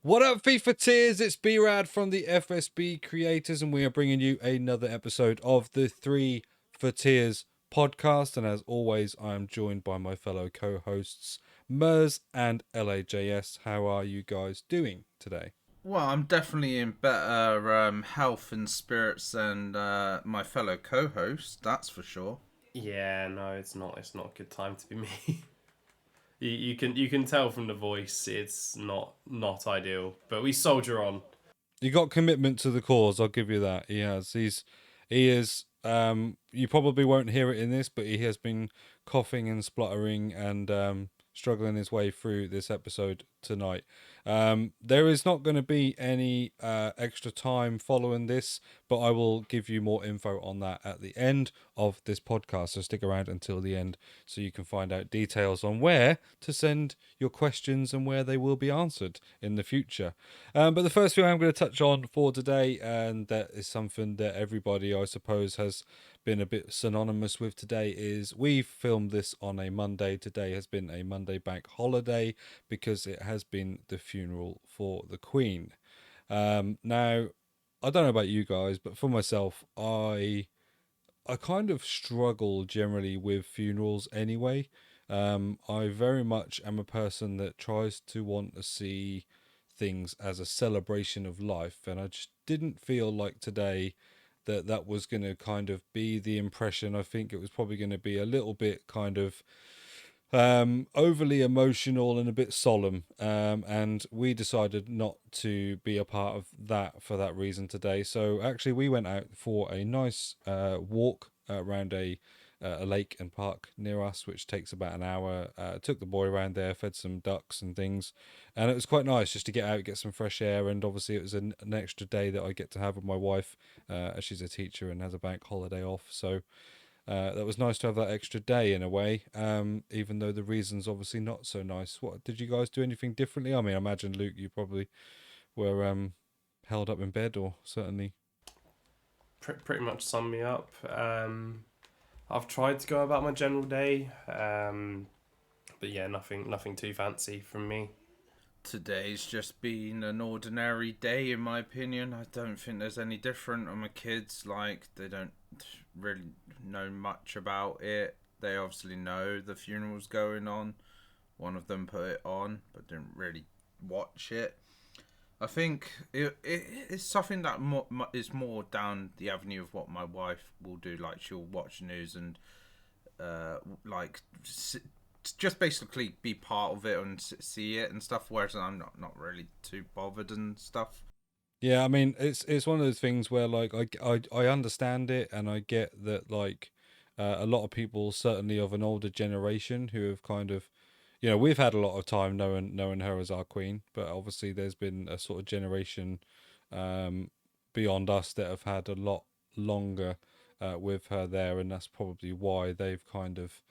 What up, FIFA Tiers? It's B-Rad from the FSB creators, and we are bringing you another episode of the FUT Tiers Podcast. And as always, I am joined by my fellow co-hosts, Mers and LAJS. How are you guys doing today? Well, I'm definitely in better health and spirits than my fellow co-host. That's for sure. Yeah, no, it's not. It's not a good time to be me. you can tell from the voice it's not ideal, but we soldier on. You got commitment to the cause. I'll give you that. He has. He is. You probably won't hear it in this, but he has been coughing and spluttering and struggling his way through this episode tonight. There is not going to be any extra time following this, but I will give you more info on that at the end of this podcast. So stick around until the end so you can find out details on where to send your questions and where they will be answered in the future. But the first thing I'm going to touch on for today, and that is something that everybody, I suppose, has been a bit synonymous with today, is we've filmed this on a Monday. Today has been a Monday bank holiday because it has been the funeral for the Queen. Now, I don't know about you guys, but for myself, I kind of struggle generally with funerals anyway. I very much am a person that tries to want to see things as a celebration of life, and I just didn't feel like today that was going to kind of be the impression. I think it was probably going to be a little bit kind of overly emotional and a bit solemn, and we decided not to be a part of that for that reason today. So actually we went out for a nice walk around a lake and park near us, which takes about an hour. Took the boy around there, fed some ducks and things, and it was quite nice just to get out, get some fresh air. And obviously it was an extra day that I get to have with my wife, as she's a teacher and has a bank holiday off. So that was nice to have that extra day in a way, even though the reason's obviously not so nice. What did you guys do anything differently? I mean, I imagine, Luke, you probably were held up in bed, or certainly. Pretty much sum me up. I've tried to go about my general day, but yeah, nothing too fancy from me. Today's just been an ordinary day, in my opinion. I don't think there's any different. And my kids, like, they don't really know much about it. They obviously know the funeral's going on. One of them put it on, but didn't really watch it. I think it's something that is more down the avenue of what my wife will do. Like, she'll watch news and like just basically be part of it and see it and stuff. Whereas I'm not really too bothered and stuff. Yeah, I mean, it's one of those things where, like, I understand it, and I get that, like, a lot of people, certainly of an older generation, who have kind of, we've had a lot of time knowing her as our queen, but obviously there's been a sort of generation beyond us that have had a lot longer with her there, and that's probably why they've kind of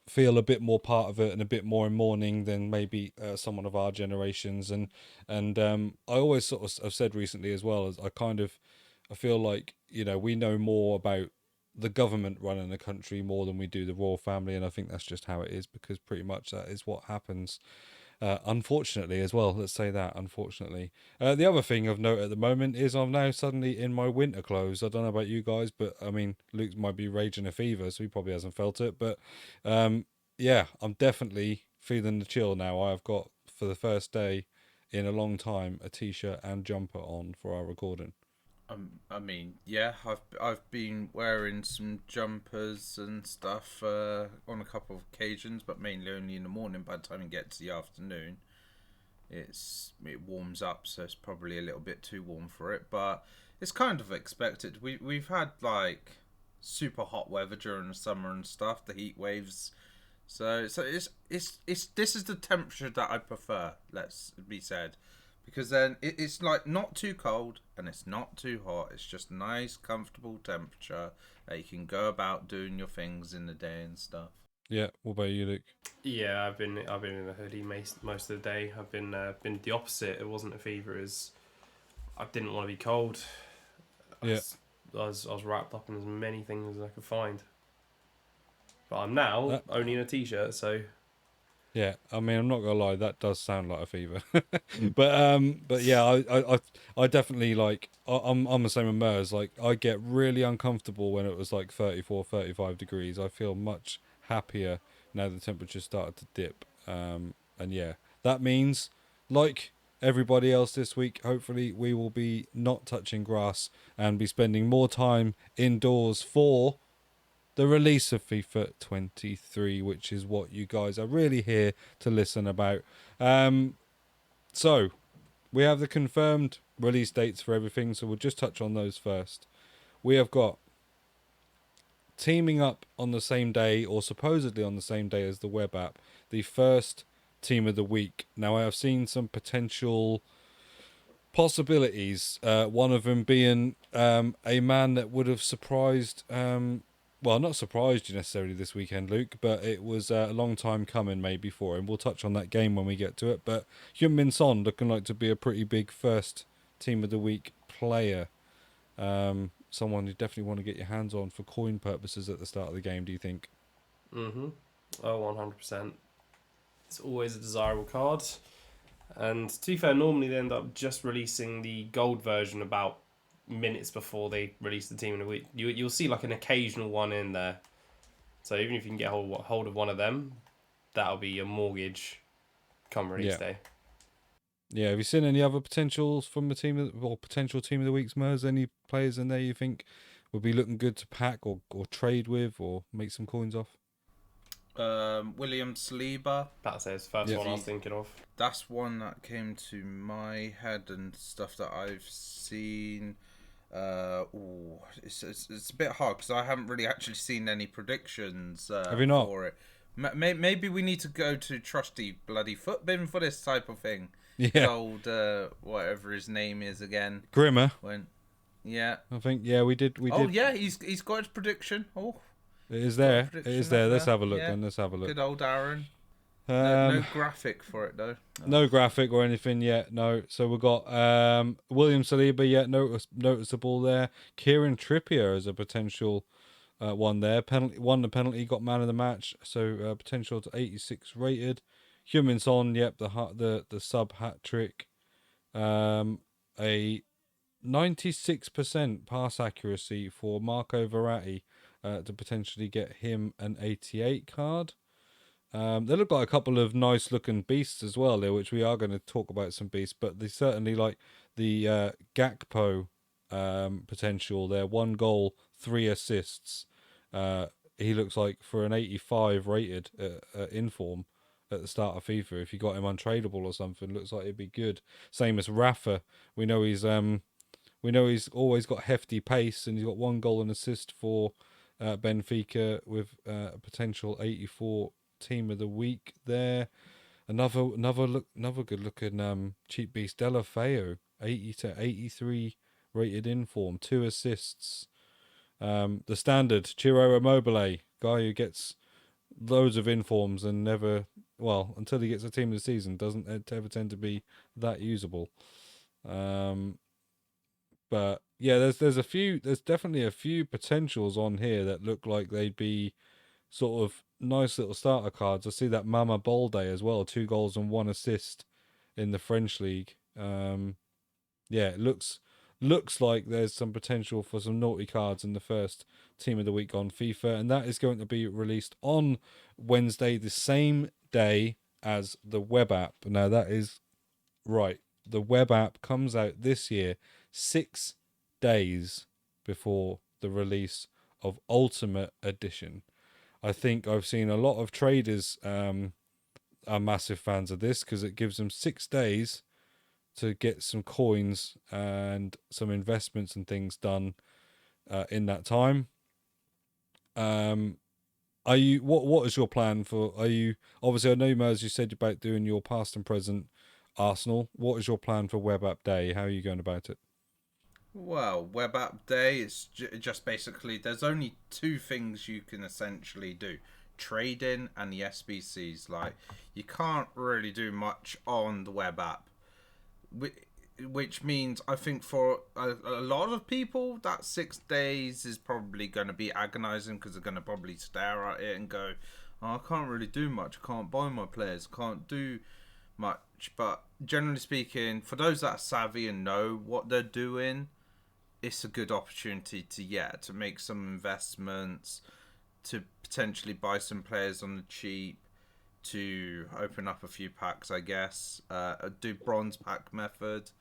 feel a bit more part of it and a bit more in mourning than maybe someone of our generations. And I always sort of have said recently as well, as I feel like, we know more about the government running the country more than we do the royal family, and I think that's just how it is, because pretty much that is what happens. Unfortunately as well, let's say that, unfortunately. The other thing of note at the moment is I'm now suddenly in my winter clothes. I don't know about you guys, but I mean, Luke might be raging a fever, so he probably hasn't felt it. But yeah, I'm definitely feeling the chill now. I've got, for the first day in a long time, a t-shirt and jumper on for our recording. I mean, yeah, I've been wearing some jumpers and stuff on a couple of occasions, but mainly only in the morning. By the time you get to the afternoon, it warms up, so it's probably a little bit too warm for it. But it's kind of expected. We've had like super hot weather during the summer and stuff, the heat waves. So it's this is the temperature that I prefer. Let's be said. Because then it's like not too cold and it's not too hot. It's just nice, comfortable temperature that you can go about doing your things in the day and stuff. Yeah, what about you, Luke? Yeah, I've been in a hoodie most of the day. I've been the opposite. It wasn't a fever, as I didn't want to be cold. Yeah. I was wrapped up in as many things as I could find. But I'm now only in a t-shirt, so Yeah, I mean, I'm not gonna lie, that does sound like a fever. But yeah, I definitely like. I'm the same with Mers. Like, I get really uncomfortable when it was like 34, 35 degrees. I feel much happier now the temperature started to dip. And yeah, that means, like everybody else this week, hopefully we will be not touching grass and be spending more time indoors for the release of FIFA 23, which is what you guys are really here to listen about. So, we have the confirmed release dates for everything, so we'll just touch on those first. We have got teaming up on the same day, or supposedly on the same day as the web app, the first team of the week. Now, I have seen some potential possibilities. One of them being a man that would have surprised, well, not surprised you necessarily this weekend, Luke, but it was a long time coming maybe for him. We'll touch on that game when we get to it. But Heung-min Son looking like to be a pretty big first team of the week player. Someone you definitely want to get your hands on for coin purposes at the start of the game, do you think? Mm-hmm. Oh, 100%. It's always a desirable card. And to be fair, normally they end up just releasing the gold version about minutes before they release the team in a week. You'll see like an occasional one in there. So even if you can get hold of one of them, that'll be your mortgage come release day. Yeah, have you seen any other potentials from the team or potential team of the week's Mers? Any players in there you think would be looking good to pack or trade with or make some coins off? William Saliba. That's his first one I was thinking of. That's one that came to my head and stuff that I've seen. It's a bit hard because I haven't really actually seen any predictions Have you not? for it. Maybe we need to go to trusty bloody footbin for this type of thing. Yeah. Old whatever his name is again. Grimmer. Yeah. I think we did. Oh yeah, he's got his prediction. Oh. It is there. It is there. Let's have a look then. Let's have a look. Good old Aaron. No graphic for it though. No graphic or anything yet. No. So we've got William Saliba yet noticeable there. Kieran Trippier as a potential one there. Won the penalty, got man of the match. So potential to 86 rated. Heung-min Son, yep, the sub hat trick. A 96% pass accuracy for Marco Verratti. To potentially get him an 88 card. They look like a couple of nice looking beasts as well there, which we are going to talk about some beasts, but they certainly like the Gakpo potential there. 1 goal, 3 assists. He looks like for an 85 rated inform at the start of FIFA. If you got him untradeable or something, looks like it'd be good. Same as Rafa. We know he's always got hefty pace, and he's got 1 goal and assist for Benfica with a potential 84 team of the week there. Another good looking cheap beast, Delafeo, 80 to 83 rated inform, 2 assists. The standard Ciro Immobile, guy who gets loads of informs and never, well, until he gets a team of the season, doesn't ever tend to be that usable. But yeah, there's definitely a few potentials on here that look like they'd be sort of nice little starter cards. I see that Mama Bolde as well, 2 goals and 1 assist in the French league. Yeah, it looks like there's some potential for some naughty cards in the first team of the week on FIFA, and that is going to be released on Wednesday, the same day as the web app. Now that is right. The web app comes out this year 6 days before the release of Ultimate Edition. I think I've seen a lot of traders are massive fans of this because it gives them 6 days to get some coins and some investments and things done in that time. Are you what is your plan for? Are you obviously I know Mers, you said about doing your past and present Arsenal. What is your plan for Web App Day? How are you going about it? Well, Web App Day is just basically there's only 2 things you can essentially do: trading and the SBCs. Like, you can't really do much on the web app, which means I think for a lot of people that 6 days is probably going to be agonizing because they're going to probably stare at it and go, I can't really do much. I can't buy my players. Can't do much. But generally speaking, for those that are savvy and know what they're doing, it's a good opportunity to make some investments, to potentially buy some players on the cheap, to open up a few packs, I guess. Do bronze pack method,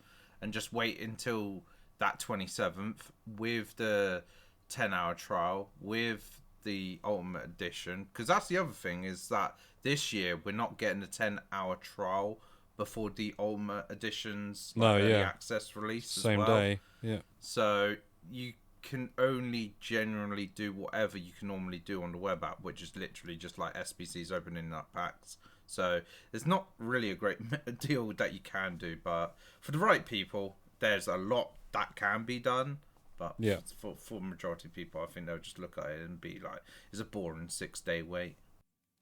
and just wait until that 27th with the 10-hour trial, with the Ultimate Edition. Because that's the other thing, is that this year we're not getting a 10-hour trial before the Ultimate Edition's early access release same as well. day. Yeah. So you can only generally do whatever you can normally do on the web app, which is literally just like SBCs opening up packs. So there's not really a great deal that you can do, but for the right people, there's a lot that can be done. But for the majority of people, I think they'll just look at it and be like, it's a boring 6-day wait.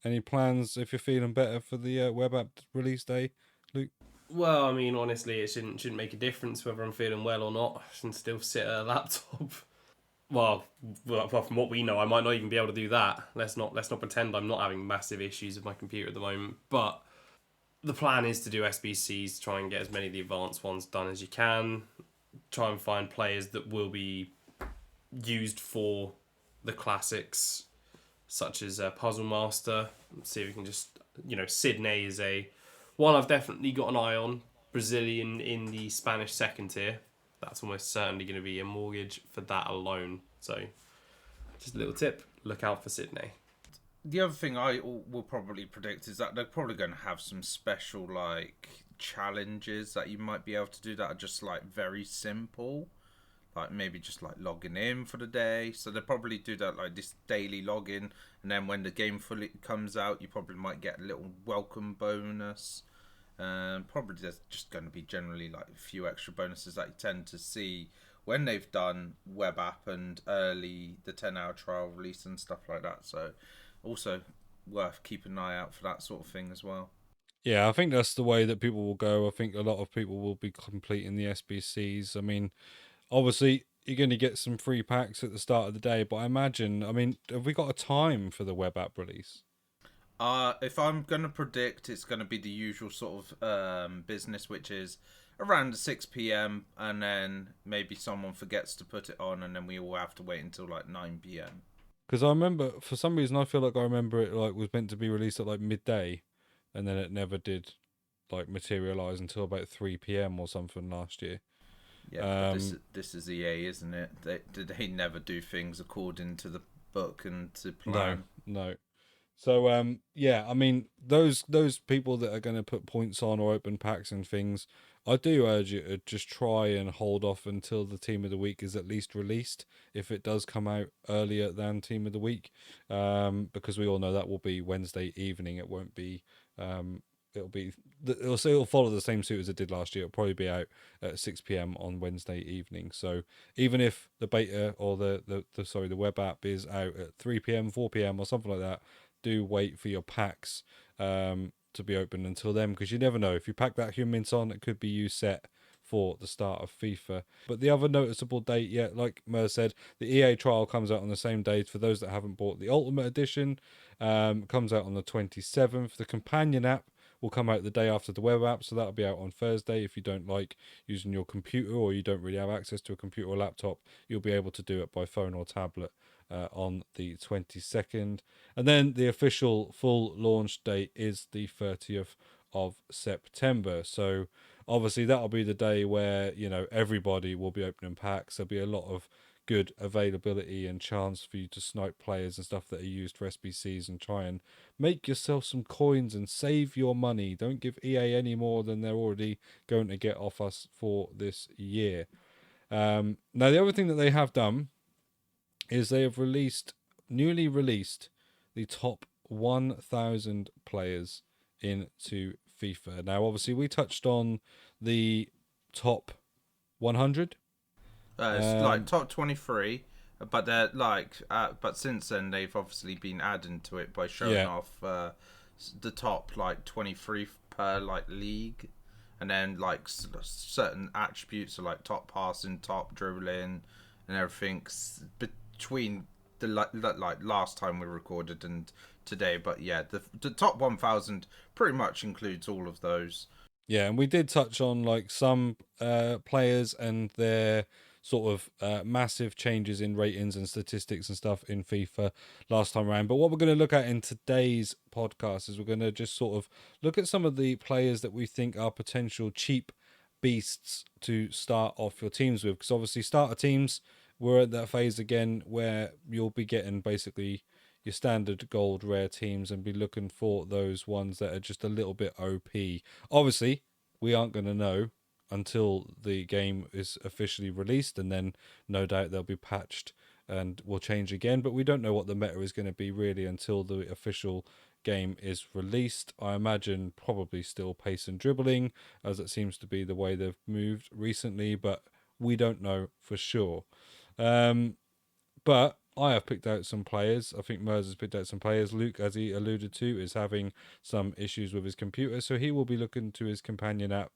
Any plans if you're feeling better for the web app release day, Luke? Well, I mean, honestly, it shouldn't make a difference whether I'm feeling well or not. I can still sit at a laptop. Well, from what we know, I might not even be able to do that. Let's not pretend I'm not having massive issues with my computer at the moment. But the plan is to do SBCs, try and get as many of the advanced ones done as you can. Try and find players that will be used for the classics, such as Puzzle Master. See if we can just, Sydney is one I've definitely got an eye on. Brazilian in the Spanish second tier. That's almost certainly going to be a mortgage for that alone. So, just a little tip, look out for Sydney. The other thing I will probably predict is that they're probably going to have some special, challenges that you might be able to do that are just, very simple. Maybe just, logging in for the day. So they'll probably do that, this daily login. And then when the game fully comes out, you probably might get a little welcome bonus. Probably there's just going to be generally a few extra bonuses that you tend to see when they've done web app and early the 10-hour trial release and stuff like that. So also worth keeping an eye out for that sort of thing as well. Yeah, I think that's the way that people will go. I think a lot of people will be completing the SBCs. I mean, obviously you're going to get some free packs at the start of the day, but have we got a time for the web app release? If I'm going to predict, it's going to be the usual sort of business, which is around 6 p.m. and then maybe someone forgets to put it on and then we all have to wait until 9 p.m. Because I remember, for some reason, I feel like I remember it was meant to be released at midday and then it never did materialise until about 3 p.m. or something last year. Yeah, but this is EA, isn't it? They never do things according to the book and to plan. No. So, those people that are going to put points on or open packs and things, I do urge you to just try and hold off until the Team of the Week is at least released, if it does come out earlier than Team of the Week, because we all know that will be Wednesday evening. It won't be... It'll follow the same suit as it did last year. It'll probably be out at 6 p.m. on Wednesday evening. So even if the beta or the web app is out at 3 p.m., 4 p.m. or something like that, do wait for your packs to be open until then, because you never know. If you pack that humans on, it could be you set for the start of FIFA. But the other noticeable date, like Mer said, the EA trial comes out on the same day. For those that haven't bought the Ultimate Edition, comes out on the 27th. The companion app will come out the day after the web app, so that'll be out on Thursday. If you don't like using your computer or you don't really have access to a computer or laptop, you'll be able to do it by phone or tablet on the 22nd. And then the official full launch date is the 30th of September. So obviously that'll be the day where, everybody will be opening packs. There'll be a lot of good availability and chance for you to snipe players and stuff that are used for SBCs and try and make yourself some coins and save your money. Don't give EA any more than they're already going to get off us for this year. Now, the other thing that they have done is they have newly released the top 1,000 players into FIFA. Now, obviously, we touched on the top 100. It's top 23, but they're but since then they've obviously been adding to it by showing off the top 23 per league, and then certain attributes are top passing, top dribbling, and everything between the last time we recorded and today. But yeah, the top 1,000 pretty much includes all of those. Yeah, and we did touch on like some players and their sort of massive changes in ratings and statistics and stuff in FIFA last time around. But what we're going to look at in today's podcast is we're going to just sort of look at some of the players that we think are potential cheap beasts to start off your teams with. Because obviously starter teams, we're at that phase again where you'll be getting basically your standard gold rare teams and be looking for those ones that are just a little bit OP. Obviously, we aren't going to know until the game is officially released, and then no doubt they'll be patched and will change again, but we don't know what the meta is going to be really until the official game is released. I imagine probably still pace and dribbling, as it seems to be the way they've moved recently, but we don't know for sure. But I have picked out some players. I think Mers has picked out some players. Luke, as he alluded to, is having some issues with his computer, so he will be looking to his companion app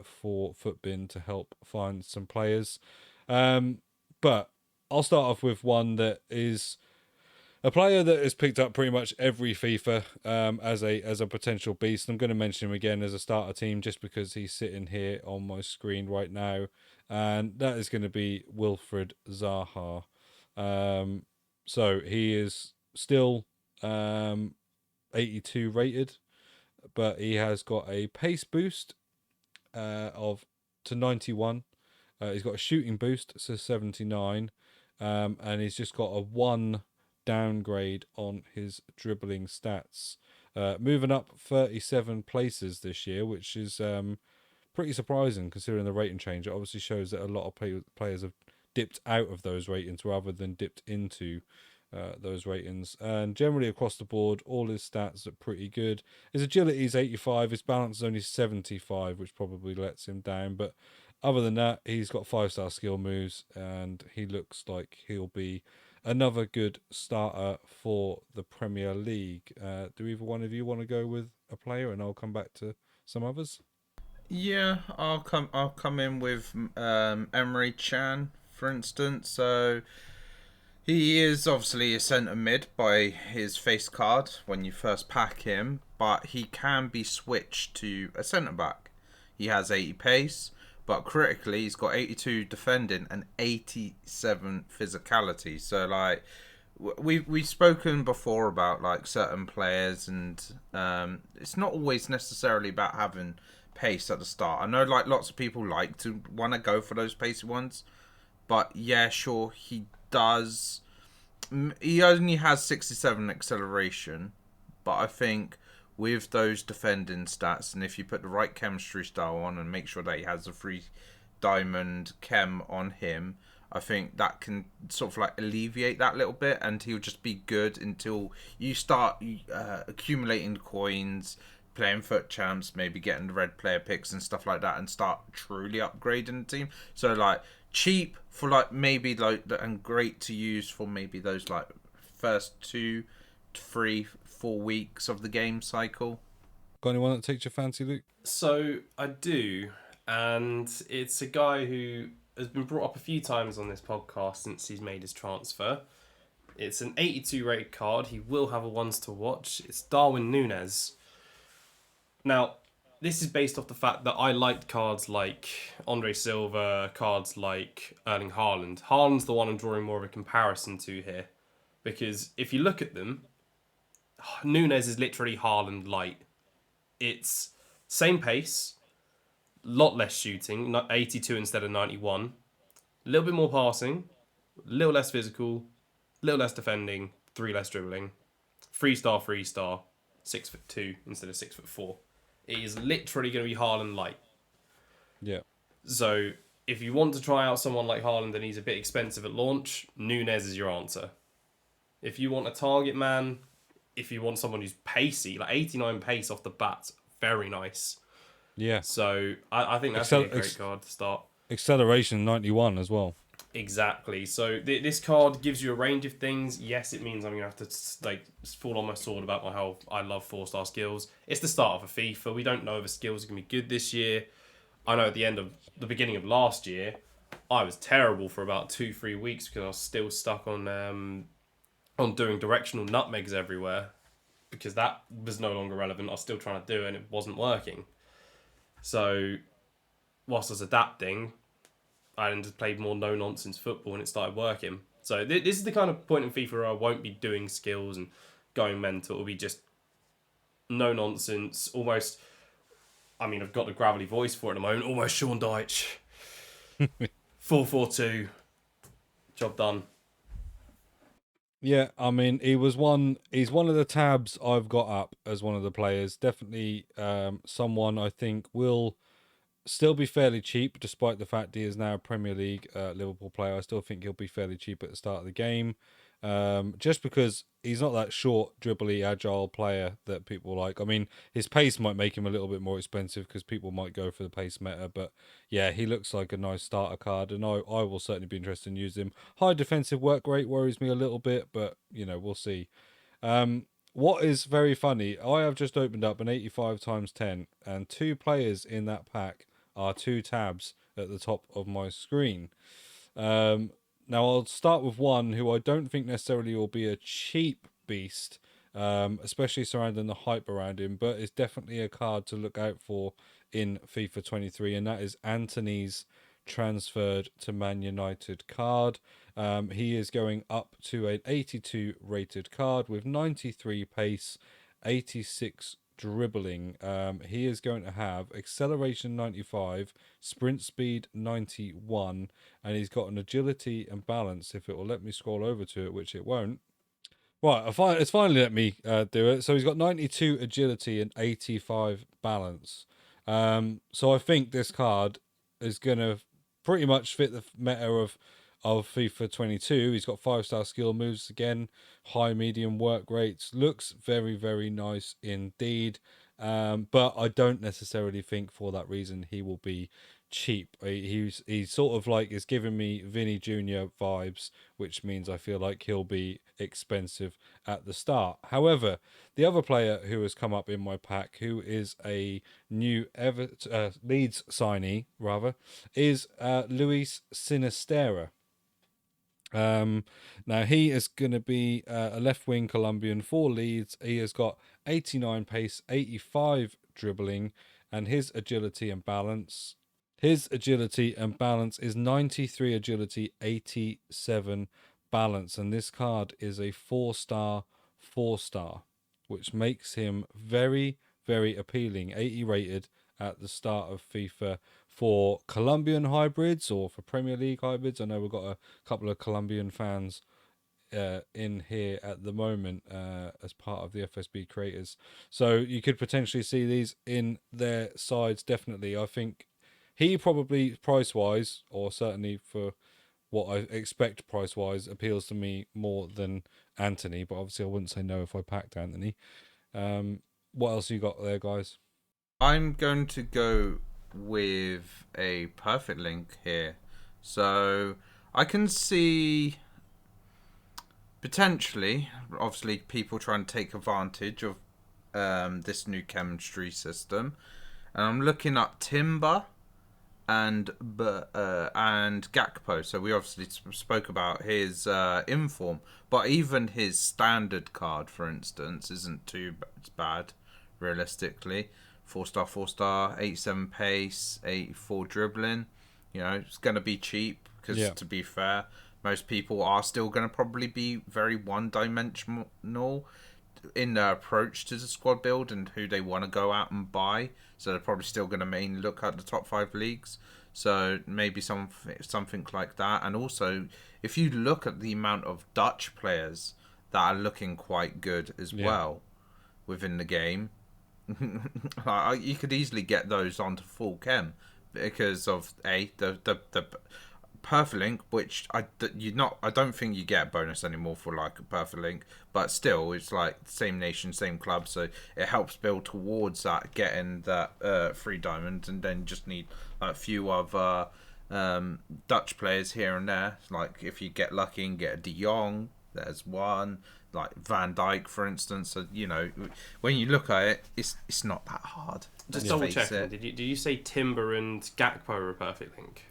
for Footbin to help find some players. But I'll start off with one that is a player that has picked up pretty much every FIFA as a potential beast. I'm going to mention him again as a starter team just because he's sitting here on my screen right now, and that is going to be Wilfred Zaha. So he is still 82 rated, but he has got a pace boost of to 91. He's got a shooting boost to 79, and he's just got a 1 downgrade on his dribbling stats, moving up 37 places this year, which is pretty surprising considering the rating change. It obviously shows that a lot of players have dipped out of those ratings rather than dipped into those ratings. And generally across the board, all his stats are pretty good. His agility is 85, his balance is only 75, which probably lets him down. But other than that, he's got 5-star skill moves, and he looks like he'll be another good starter for the Premier League. Do either one of you want to go with a player, and I'll come back to some others? Yeah, I'll come in with Emery Chan, for instance. So he is obviously a centre mid by his face card when you first pack him, but he can be switched to a centre back. He has 80 pace, but critically he's got 82 defending and 87 physicality. So like we've spoken before about like certain players, and it's not always necessarily about having pace at the start. I know like lots of people like to want to go for those pacey ones, but yeah, sure, he does. He only has 67 acceleration, but I think with those defending stats, and if you put the right chemistry style on and make sure that he has a free diamond chem on him, I think that can sort of like alleviate that little bit, and he'll just be good until you start accumulating coins, playing FUT champs, maybe getting the red player picks and stuff like that, and start truly upgrading the team. So like cheap for like maybe like, and great to use for maybe those like first 2, 3, 4 weeks of the game cycle. Got anyone that takes your fancy, Luke? So I do, and it's a guy who has been brought up a few times on this podcast since he's made his transfer. It's an 82 rated card. He will have a ones to watch. It's Darwin Núñez. Now, this is based off the fact that I liked cards like Andre Silva, cards like Erling Haaland. Haaland's the one I'm drawing more of a comparison to here, because if you look at them, Núñez is literally Haaland light. It's same pace, lot less shooting, 82 instead of 91, a little bit more passing, a little less physical, a little less defending, 3 less dribbling, 3-star, 6'2" instead of 6'4". It is literally going to be Haaland light. Yeah. So if you want to try out someone like Haaland and he's a bit expensive at launch, Núñez is your answer. If you want a target man, if you want someone who's pacey, like 89 pace off the bat, very nice. Yeah. So I think that's a great card to start. Acceleration 91 as well. Exactly. So this card gives you a range of things. Yes, it means I'm going to have to like fall on my sword about how I love 4-star skills. It's the start of a FIFA. We don't know if the skills are going to be good this year. I know at the beginning of last year, I was terrible for about 2-3 weeks because I was still stuck on doing directional nutmegs everywhere. because that was no longer relevant. I was still trying to do it and it wasn't working. So whilst I was adapting, I then just played more no-nonsense football and it started working. So this is the kind of point in FIFA where I won't be doing skills and going mental. It'll be just no-nonsense, almost... I mean, I've got the gravelly voice for it at the moment. Almost Sean Dyche. 4-4-2. Job done. Yeah, I mean, he's one of the tabs I've got up as one of the players. Definitely someone I think will still be fairly cheap, despite the fact he is now a Premier League Liverpool player. I still think he'll be fairly cheap at the start of the game, just because he's not that short, dribbly, agile player that people like. I mean, his pace might make him a little bit more expensive because people might go for the pace meta, but yeah, he looks like a nice starter card, and I will certainly be interested in using him. High defensive work rate worries me a little bit, but we'll see. What is very funny, I have just opened up an 85 times 10, and 2 players in that pack are 2 tabs at the top of my screen. Now, I'll start with one who I don't think necessarily will be a cheap beast, especially surrounding the hype around him, but it's definitely a card to look out for in FIFA 23, and that is Antony's transferred to Man United card. He is going up to an 82 rated card with 93 pace, 86 dribbling. He is going to have acceleration 95, sprint speed 91, and he's got an agility and balance, if it will let me scroll over to it, which it won't. Right, it's finally let me do it. So he's got 92 agility and 85 balance. So I think this card is going to pretty much fit the meta of FIFA 22. He's got 5-star skill moves again, high medium work rates. Looks very, very nice indeed. But I don't necessarily think for that reason he will be cheap. He's sort of like is giving me Vinny Jr. vibes, which means I feel like he'll be expensive at the start. However, the other player who has come up in my pack, who is a new Leeds signee rather, is Luis Sinistera. Now he is going to be a left wing Colombian for Leeds. He has got 89 pace, 85 dribbling, and his agility and balance is 93 agility, 87 balance, and this card is a 4-star, which makes him very, very appealing. 80 rated at the start of FIFA for Colombian hybrids or for Premier League hybrids. I know we've got a couple of Colombian fans in here at the moment as part of the FSB creators. So you could potentially see these in their sides, definitely. I think he probably price-wise, or certainly for what I expect price-wise, appeals to me more than Anthony. But obviously I wouldn't say no if I packed Anthony. What else you got there, guys? I'm going to go with a perfect link here. So I can see potentially, obviously, people trying to take advantage of this new chemistry system. And I'm looking up Timber and Gakpo. So we obviously spoke about his inform, but even his standard card, for instance, isn't too bad, realistically. 4-star, 87 pace, 84 dribbling. It's going to be cheap because, to be fair, most people are still going to probably be very one-dimensional in their approach to the squad build and who they want to go out and buy. So they're probably still going to mainly look at the top 5 leagues. So maybe something like that. And also, if you look at the amount of Dutch players that are looking quite good as well within the game, you could easily get those onto full chem because of the perfect link, which I don't think you get a bonus anymore for like a perfect link, but still it's like same nation, same club, so it helps build towards that, getting that 3 diamonds, and then just need a few other Dutch players here and there. Like if you get lucky and get a De Jong, there's one. Like Van Dijk, for instance. So, when you look at it, it's not that hard. Just double checking. Did you say Timber and Gakpo were a perfect link?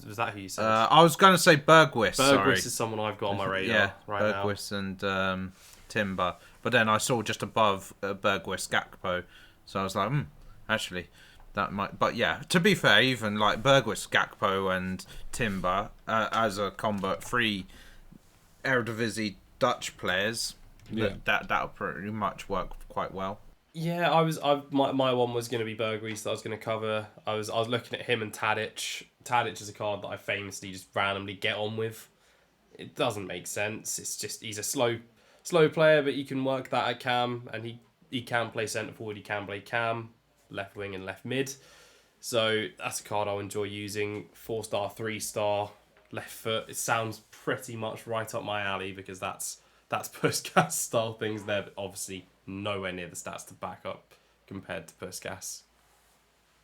Was that who you said? I was going to say Bergwijn. Bergwijn is someone I've got on my radar right now. Bergwijn and Timber. But then I saw just above Bergwijn Gakpo, so I was like, actually, that might. But yeah, to be fair, even like Bergwijn Gakpo and Timber as a combo, 3 Eredivisie Dutch players, that'll pretty much work quite well. Yeah, my one was going to be Bergwijn that I was going to cover. I was looking at him and Tadic. Tadic is a card that I famously just randomly get on with. It doesn't make sense. It's just he's a slow player, but you can work that at cam, and he can play centre forward. He can play cam, left wing and left mid. So that's a card I'll enjoy using. 4-star, 3-star, left foot. It sounds pretty much right up my alley because that's Puskas style things there, but obviously nowhere near the stats to back up compared to Puskas.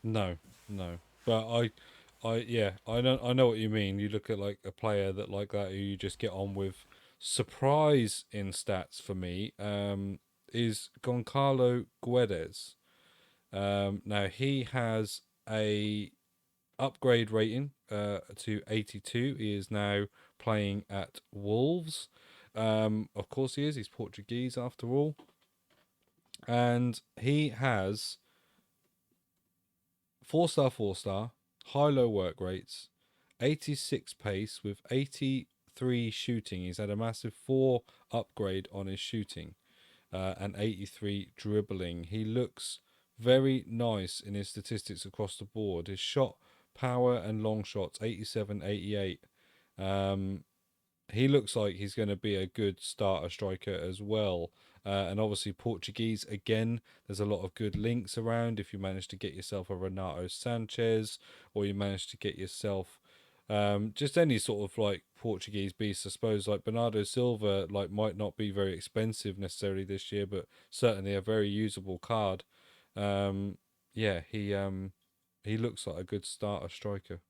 No. But I know what you mean. You look at like a player like that who you just get on with. Surprise in stats for me is Goncalo Guedes. Now he has a upgrade rating to 82. He is now playing at Wolves. Of course he is. He's Portuguese after all. And he has 4-star, high-low work rates, 86 pace with 83 shooting. He's had a massive 4 upgrade on his shooting and 83 dribbling. He looks very nice in his statistics across the board. His shot power and long shots, 87, 88. He looks like he's going to be a good starter striker as well. And obviously Portuguese, again, there's a lot of good links around. If you manage to get yourself a Renato Sanchez, or you manage to get yourself just any sort of like Portuguese beast, I suppose, like Bernardo Silva, like might not be very expensive necessarily this year, but certainly a very usable card. He looks like a good starter striker.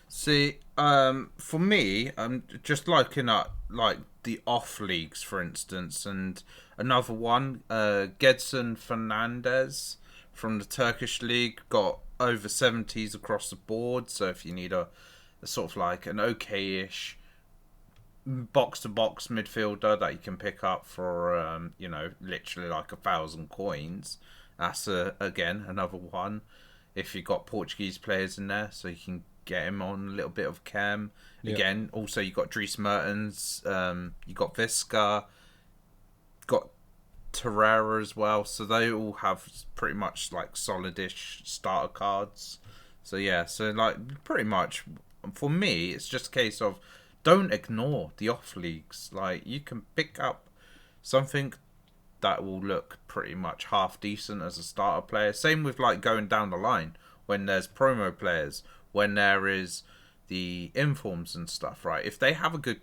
See, for me, I'm just looking at like the off leagues, for instance, and another one, Gedson Fernandez from the Turkish league got over 70s across the board. So if you need a sort of like an okay-ish box-to-box midfielder that you can pick up for literally like 1,000 coins, that's again another one. If you've got Portuguese players in there, so you can get him on a little bit of cam. Yep. Again, also you got Dries Mertens, you got Visca, got Torreira as well. So they all have pretty much like solidish starter cards. So yeah, so like pretty much for me, it's just a case of don't ignore the off leagues. Like you can pick up something that will look pretty much half decent as a starter player. Same with like going down the line when there's promo players, when there is the informs and stuff, right? If they have a good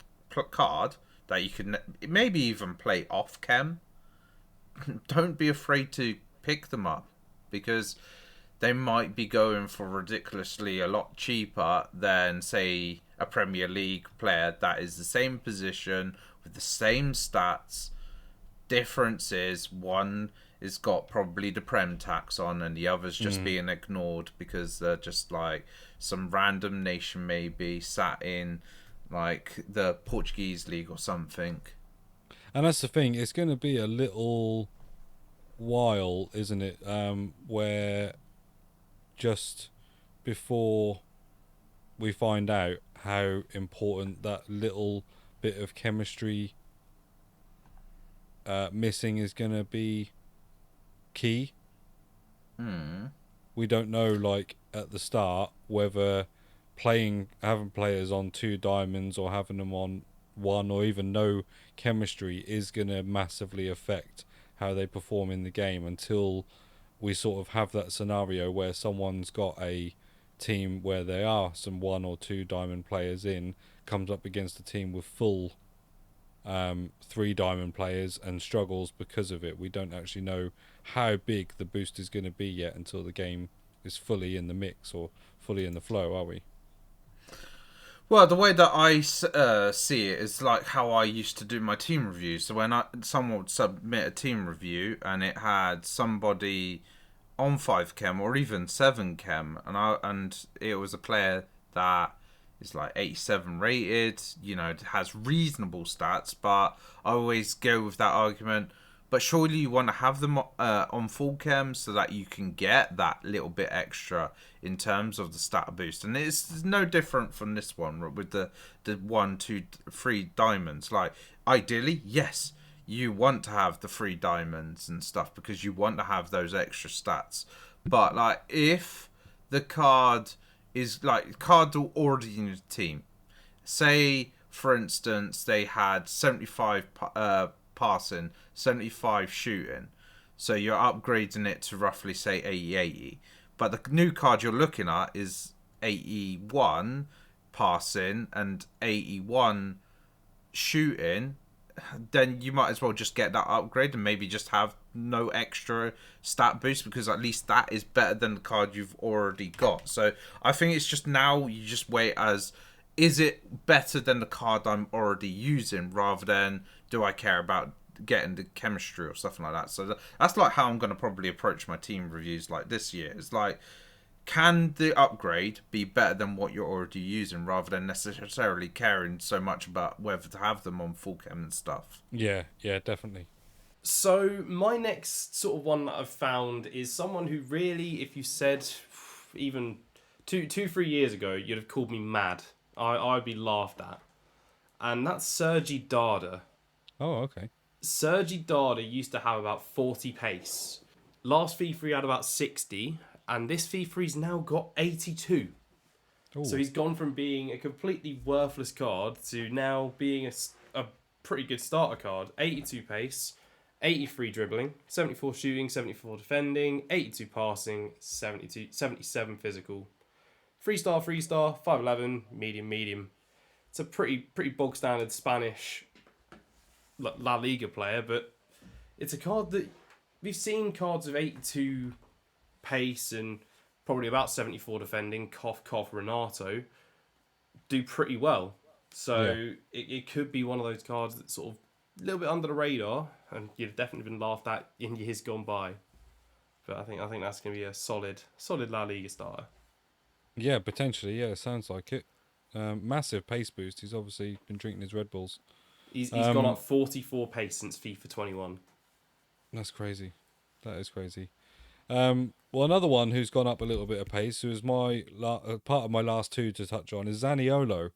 card that you can maybe even play off cam, don't be afraid to pick them up because they might be going for ridiculously a lot cheaper than, say, a Premier League player that is the same position with the same stats. Difference is one has got probably the Prem tax on and the other's just being ignored because they're just like some random nation maybe sat in like the Portuguese league or something. And that's the thing, it's going to be a little while, isn't it, where just before we find out how important that little bit of chemistry missing is going to be key. We don't know, like at the start, whether having players on 2 diamonds or having them on 1 or even no chemistry is going to massively affect how they perform in the game until we sort of have that scenario where someone's got a team where there are some 1 or 2 diamond players in, comes up against a team with full 3 diamond players and struggles because of it. We don't actually know how big the boost is going to be yet until the game is fully in the mix or fully in the flow, are we? Well, the way that I see it is like how I used to do my team reviews. So when someone would submit a team review and it had somebody on 5 chem or even 7 chem, and it was a player that is like 87 rated, has reasonable stats, but I always go with that argument. but surely you want to have them on full chem so that you can get that little bit extra in terms of the stat boost. And it's no different from this one with the 1, 2, 3 diamonds. Like, ideally, yes, you want to have the 3 diamonds and stuff because you want to have those extra stats. But like, if the card is like cards are already in your team, say for instance they had 75 passing, 75 shooting, so you're upgrading it to roughly say 80-80, but the new card you're looking at is 81 passing and 81 shooting, then you might as well just get that upgrade and maybe just have no extra stat boost, because at least that is better than the card you've already got. So I think it's just now you just wait as, is it better than the card I'm already using, rather than do I care about getting the chemistry or something like that. So that's like how I'm going to probably approach my team reviews like this year. It's like, can the upgrade be better than what you're already using, rather than necessarily caring so much about whether to have them on full chem and stuff? Yeah, definitely. So my next sort of one that I've found is someone who really, if you said even 3 years ago, you'd have called me mad. I'd be laughed at. And that's Sergi Darder. Oh, okay. Sergi Darder used to have about 40 pace. Last FIFA he had about 60, and this FIFA he's now got 82. Ooh. So he's gone from being a completely worthless card to now being a pretty good starter card. 82 pace, 83 dribbling, 74 shooting, 74 defending, 82 passing, 77 physical. 3-star, 5'11", medium. It's a pretty bog standard Spanish La Liga player, but it's a card that we've seen cards of 82 pace and probably about 74 defending, cough, Renato, do pretty well. So it could be one of those cards that's sort of a little bit under the radar, and you've definitely been laughed at in years gone by. But I think that's going to be a solid La Liga starter. Yeah, potentially. Yeah, sounds like it. Massive pace boost. He's obviously been drinking his Red Bulls. He's gone up 44 pace since FIFA 21. That's crazy. That is crazy. Well, another one who's gone up a little bit of pace, who was my part of my last 2 to touch on, is Zaniolo.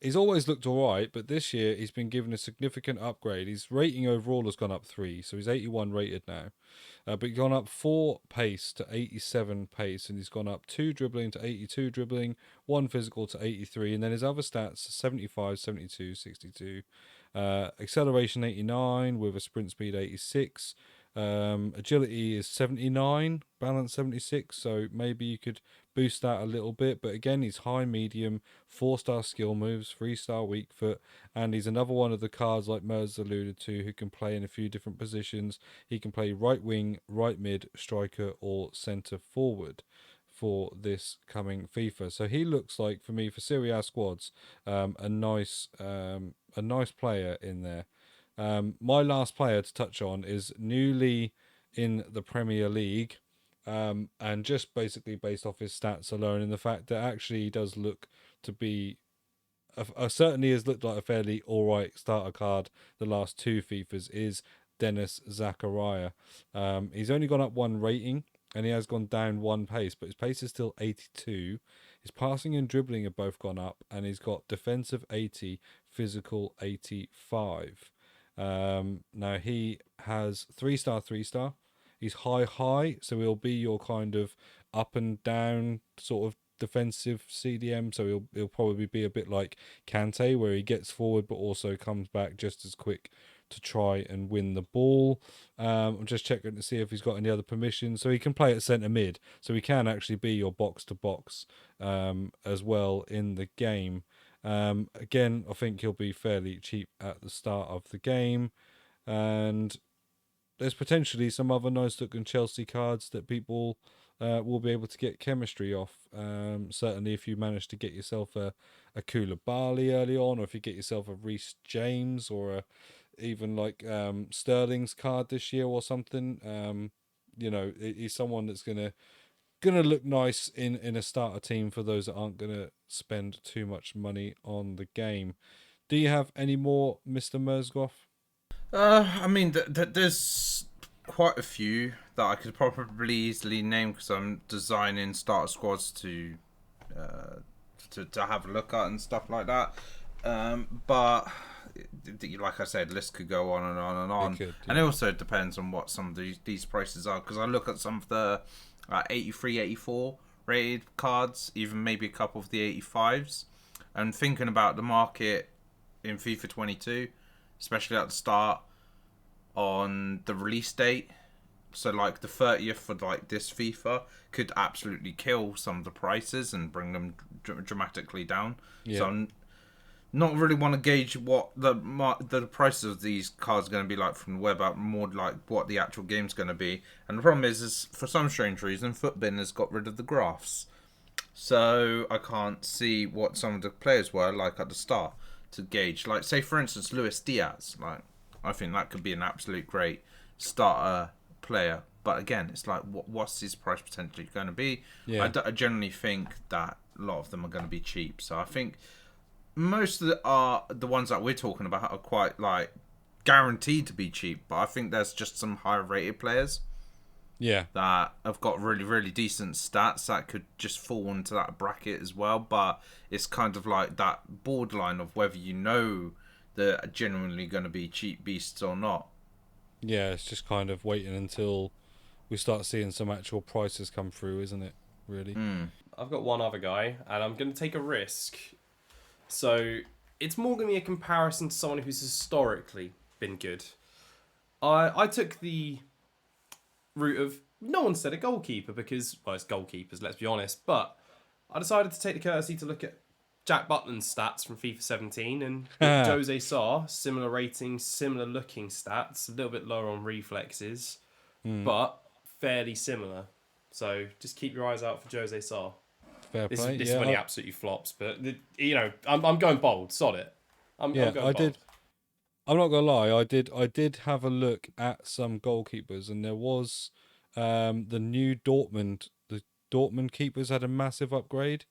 He's always looked alright, but this year he's been given a significant upgrade. His rating overall has gone up 3, so he's 81 rated now. But he's gone up 4 pace to 87 pace, and he's gone up 2 dribbling to 82 dribbling, 1 physical to 83, and then his other stats 75, 72, 62. Acceleration 89 with a sprint speed 86. Agility is 79, balance 76, so maybe you could boost that a little bit, but again he's high medium, 4-star skill moves, 3-star weak foot, and he's another one of the cards like Mers alluded to who can play in a few different positions. He can play right wing, right mid, striker or centre forward for this coming FIFA. So he looks like, for me, for Serie A squads, a nice player in there. My last player to touch on is newly in the Premier League, and just basically based off his stats alone and the fact that actually he does look to be certainly has looked like a fairly alright starter card the last 2 FIFAs, is Dennis Zakaria. He's only gone up 1 rating and he has gone down 1 pace, but his pace is still 82. His passing and dribbling have both gone up, and he's got defensive 80, physical 85. Now he has 3-star, 3-star. He's high, so he'll be your kind of up and down sort of defensive CDM. So he'll probably be a bit like Kante, where he gets forward but also comes back just as quick to try and win the ball. I'm just checking to see if he's got any other permissions. So he can play at centre mid, so he can actually be your box to box as well in the game. Again, I think he'll be fairly cheap at the start of the game, and there's potentially some other nice looking Chelsea cards that people will be able to get chemistry off. Certainly if you manage to get yourself a Koulibaly early on, or if you get yourself a Reece James, or even like Sterling's card this year or something. He's someone that's gonna look nice in a starter team for those that aren't gonna spend too much money on the game. Do you have any more, Mr. Mersgoth? I mean, there's quite a few that I could probably easily name because I'm designing starter squads to have a look at and stuff like that. But like I said, list could go on and on and on. And it also depends on what some of these prices are, because I look at some of the 83, 84 rated cards, even maybe a couple of the 85s, and thinking about the market in FIFA 22, especially at the start on the release date. So like the 30th for like this FIFA could absolutely kill some of the prices and bring them dramatically down. Yeah. So I'm not really want to gauge what the prices of these cards are going to be like from the web out, more like what the actual game's going to be. And the problem is for some strange reason, Footbin has got rid of the graphs. So I can't see what some of the players were like at the start to gauge. Like, say, for instance, Luis Diaz. Like, I think that could be an absolute great starter player. But again, it's like, what's his price potentially going to be? Yeah. I generally think that a lot of them are going to be cheap. So I think most of the ones that we're talking about are quite like guaranteed to be cheap. But I think there's just some higher rated players. Yeah. That have got really, really decent stats that could just fall into that bracket as well. But it's kind of like that borderline of whether you know they're genuinely going to be cheap beasts or not. Yeah, it's just kind of waiting until we start seeing some actual prices come through, isn't it? Really? I've got one other guy, and I'm going to take a risk. So it's more going to be a comparison to someone who's historically been good. I took the route of no one said a goalkeeper because, well, it's goalkeepers, let's be honest. But I decided to take the courtesy to look at Jack Butland's stats from FIFA 17 and Jose Sarr, similar ratings, similar looking stats, a little bit lower on reflexes, but fairly similar. So just keep your eyes out for Jose Sarr. Fair play. This is when he absolutely flops, but you know, I'm going bold, sod it. I'm going bold. I'm not gonna lie, I did have a look at some goalkeepers, and there was the new Dortmund. The Dortmund keepers had a massive upgrade.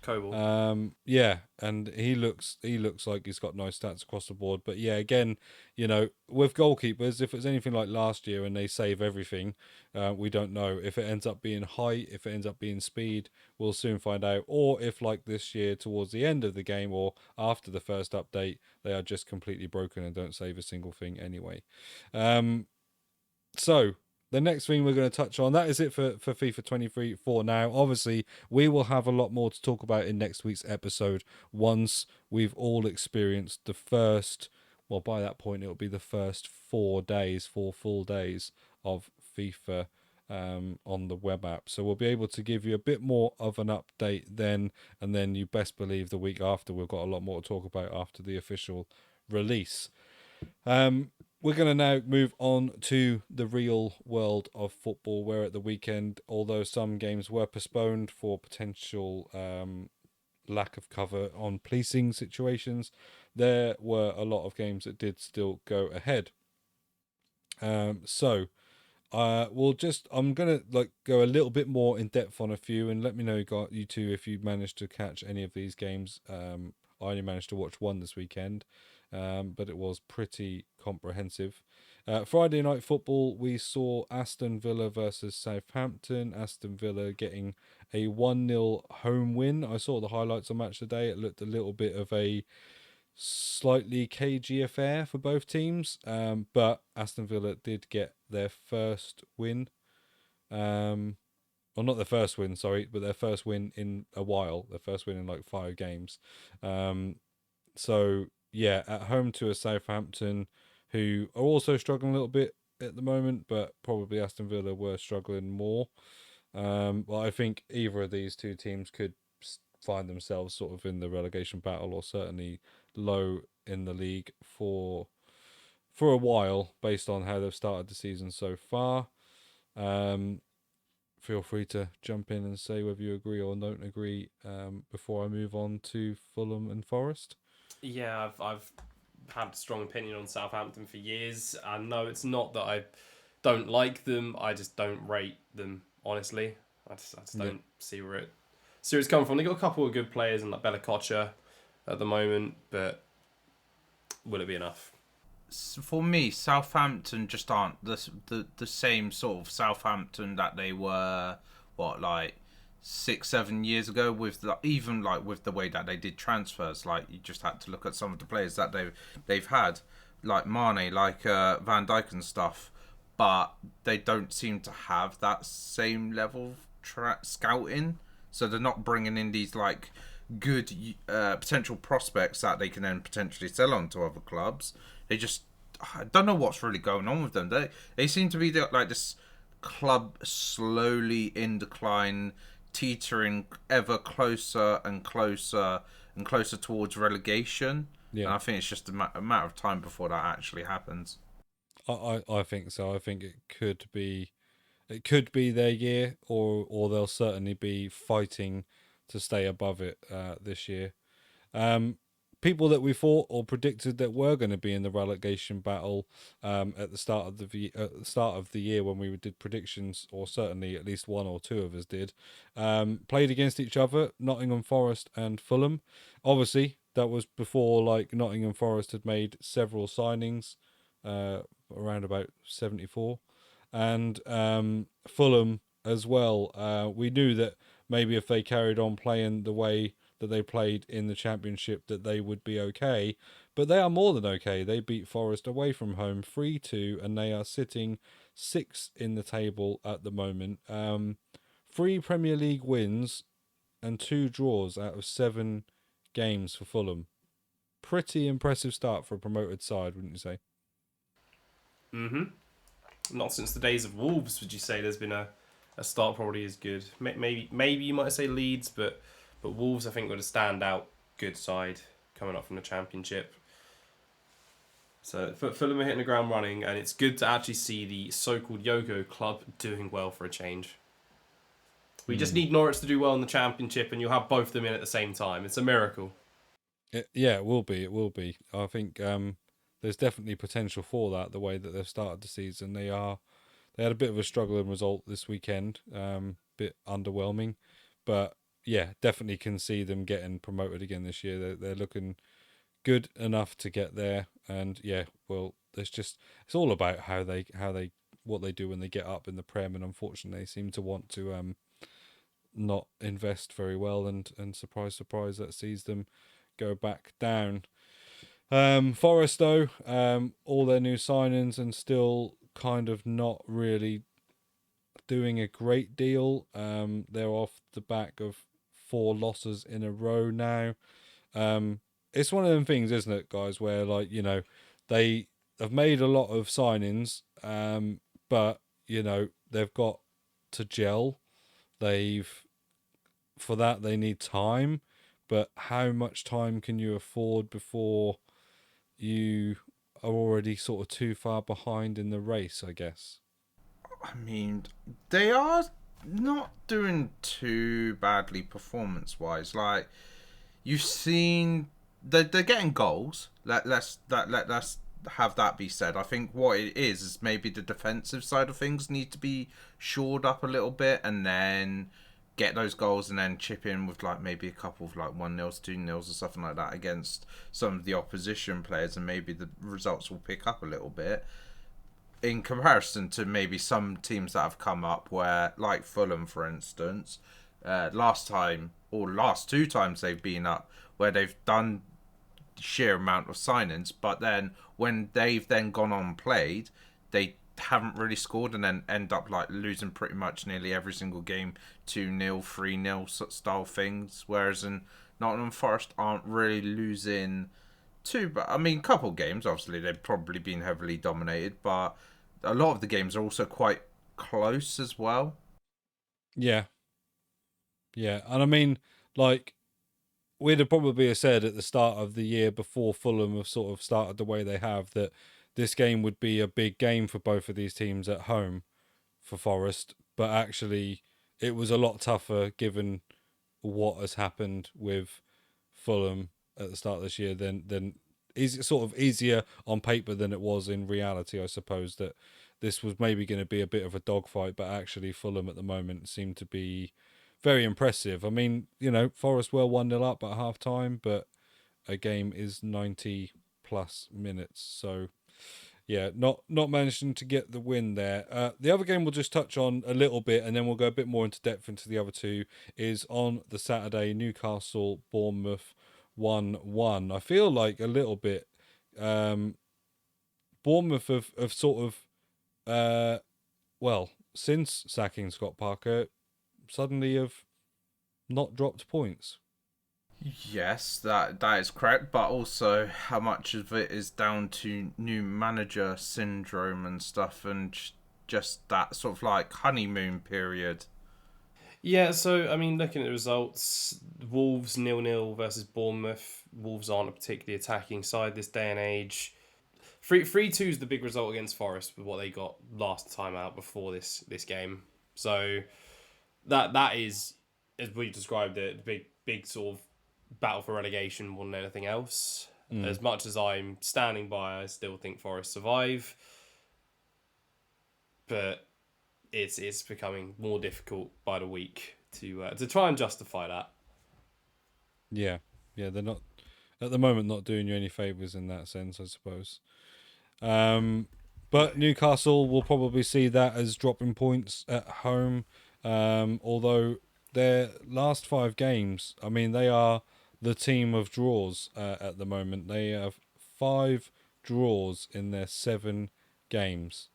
Koval. Yeah, and he looks like he's got nice stats across the board. But yeah, again, you know, with goalkeepers, if it's anything like last year and they save everything, we don't know if it ends up being height, if it ends up being speed. We'll soon find out. Or if, like this year, towards the end of the game or after the first update, they are just completely broken and don't save a single thing anyway. So the next thing we're going to touch on, that is it for FIFA 23 for now. Obviously, we will have a lot more to talk about in next week's episode once we've all experienced the first, well, by that point, it'll be the first 4 full days of FIFA on the web app. So we'll be able to give you a bit more of an update then, and then you best believe the week after we've got a lot more to talk about after the official release. We're going to now move on to the real world of football, where at the weekend, although some games were postponed for potential lack of cover on policing situations, there were a lot of games that did still go ahead. I'm going to go a little bit more in depth on a few, and let me know, you two, if you managed to catch any of these games. I only managed to watch one this weekend. But it was pretty comprehensive. Friday night football, we saw Aston Villa versus Southampton. Aston Villa getting a 1-0 home win. I saw the highlights on Match Today. It looked a little bit of a slightly cagey affair for both teams, but Aston Villa did get their first win. Well, not their first win, sorry, but their first win in a while. Their first win in like 5 games. So yeah, at home to a Southampton who are also struggling a little bit at the moment, but probably Aston Villa were struggling more. Well, I think either of these two teams could find themselves sort of in the relegation battle, or certainly low in the league for a while, based on how they've started the season so far. Feel free to jump in and say whether you agree or don't agree before I move on to Fulham and Forest. Yeah, I've had a strong opinion on Southampton for years. I know it's not that I don't like them, I just don't rate them, honestly. I just don't see where it's coming from. They got a couple of good players in like Bella Kocha at the moment, but will it be enough? for me, Southampton just aren't the same sort of Southampton that they were, what, like 6-7 years ago, with even like with the way that they did transfers. Like, you just had to look at some of the players that they've had, like Mane, like Van Dijk and stuff, but they don't seem to have that same level of scouting. So they're not bringing in these like good potential prospects that they can then potentially sell on to other clubs. They just, I don't know what's really going on with them. They seem to be like this club slowly in decline, teetering ever closer and closer and closer towards relegation. Yeah, And I think it's just a matter of time before that actually happens. I think so. I think it could be their year, or they'll certainly be fighting to stay above it this year. People that we thought or predicted that were going to be in the relegation battle at the start of the year when we did predictions, or certainly at least one or two of us did, played against each other. Nottingham Forest and Fulham. Obviously, that was before like Nottingham Forest had made several signings, around about 74, and Fulham as well. We knew that maybe if they carried on playing the way that they played in the Championship, that they would be okay. But they are more than okay. They beat Forest away from home 3-2, and they are sitting 6th in the table at the moment. 3 Premier League wins and 2 draws out of 7 games for Fulham. Pretty impressive start for a promoted side, wouldn't you say? Not since the days of Wolves would you say there's been a start probably as good. Maybe you might say Leeds, but Wolves I think were a standout good side coming up from the Championship. So Fulham are hitting the ground running, and it's good to actually see the so-called Yo-Go club doing well for a change. We just need Norwich to do well in the Championship, and you'll have both of them in at the same time. It's a miracle. Yeah, it will be. It will be. I think there's definitely potential for that. The way that they've started the season, they had a bit of a struggling result this weekend, bit underwhelming, but yeah, definitely can see them getting promoted again this year. They're looking good enough to get there, and yeah, well, it's all about what they do when they get up in the Prem, and unfortunately, they seem to want to not invest very well, and surprise, surprise, that sees them go back down. Forest though, all their new signings and still kind of not really doing a great deal. They're off the back of 4 losses in a row now. It's one of them things, isn't it, guys, where like, they have made a lot of signings, but they've got to gel. For that they need time, but how much time can you afford before you are already sort of too far behind in the race, I guess? I mean, they are not doing too badly performance-wise. Like, you've seen they're getting goals. Let's have that be said. I think what it is maybe the defensive side of things need to be shored up a little bit, and then get those goals, and then chip in with like maybe a couple of like 1-0s, 2-0s, or something like that against some of the opposition players, and maybe the results will pick up a little bit. In comparison to maybe some teams that have come up, where like Fulham, for instance, last 2 times they've been up, where they've done sheer amount of signings, but then when they've then gone on and played, they haven't really scored, and then end up like losing pretty much nearly every single game, 2-0, 3-0 style things. Whereas in Nottingham Forest aren't really losing too, but I mean, couple games obviously they've probably been heavily dominated, but a lot of the games are also quite close as well. Yeah, and I mean, like, we'd have probably said at the start of the year, before Fulham have sort of started the way they have, that this game would be a big game for both of these teams at home for Forest, but actually it was a lot tougher given what has happened with Fulham at the start of this year than is sort of easier on paper than it was in reality, I suppose, that this was maybe going to be a bit of a dogfight, but actually Fulham at the moment seem to be very impressive. I mean, Forest were 1-0 up at half time, but a game is 90 plus minutes, so not managing to get the win there. The other game we'll just touch on a little bit, and then we'll go a bit more into depth into the other two. Is on the Saturday, Newcastle Bournemouth 1-1. I feel like a little bit. Bournemouth have sort of, since sacking Scott Parker, suddenly have not dropped points. Yes, that is correct, but also how much of it is down to new manager syndrome and stuff, and just that sort of like honeymoon period. Yeah, so, I mean, looking at the results, Wolves 0-0 versus Bournemouth. Wolves aren't a particularly attacking side this day and age. 3-2 is the big result against Forest with what they got last time out before this game. So that is, as we described it, the big sort of battle for relegation more than anything else. As much as I'm standing by, I still think Forest survive. But it's becoming more difficult by the week to try and justify that. Yeah, they're not at the moment not doing you any favours in that sense, I suppose. But Newcastle will probably see that as dropping points at home. Although their last 5 games, I mean, they are the team of draws at the moment. They have 5 draws in their 7 games.